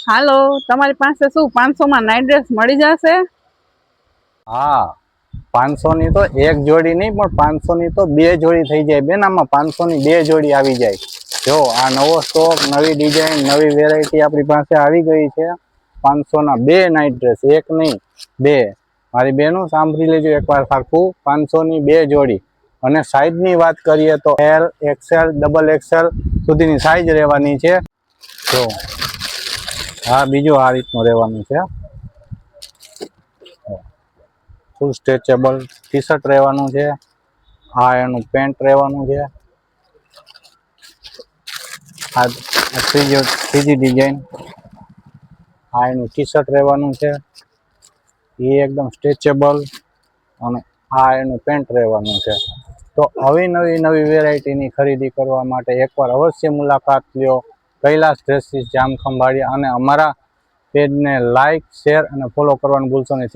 હાલો, તમારી પાસે શું 500 માં નાઇટ ડ્રેસ મળી જશે? હા, 500 ની તો એક જોડી નહીં પણ 500 ની તો બે જોડી થઈ જાય બેન. આમાં 500 ની બે જોડી આવી જાય. જો આ નવો સ્ટોક, નવી ડિઝાઇન, નવી વેરાયટી આપણી પાસે આવી ગઈ છે. 500 ના બે નાઇટ ડ્રેસ, એક નહીં બે. મારી બહેનો સાંભળી લેજો એકવાર પાકું, 500 ની બે જોડી. અને સાઈઝની વાત કરીએ તો એલ, એક્સેલ, ડબલ એક્સેલ સુધીની સાઈઝ રહેવાની છે. જો હા, બીજું આ રીતનું રહેવાનું છે. ફૂલ સ્ટ્રેચેબલ ટી શર્ટ રહેવાનું છે. આ એનું પેન્ટ રહેવાનું છે. આ ત્રીજી ડિઝાઇન, આ એનું ટી શર્ટ રહેવાનું છે. એ એકદમ સ્ટ્રેચેબલ. અને આ એનું પેન્ટ રહેવાનું છે. તો આવી નવી વેરાયટીની ખરીદી કરવા માટે એકવાર અવશ્ય મુલાકાત લ્યો કૈલાસ ડ્રેસીસ જામખંભાળિયા. અને અમારા પેજને લાઇક, શેર અને ફોલો કરવાનું ભૂલશો નહીં.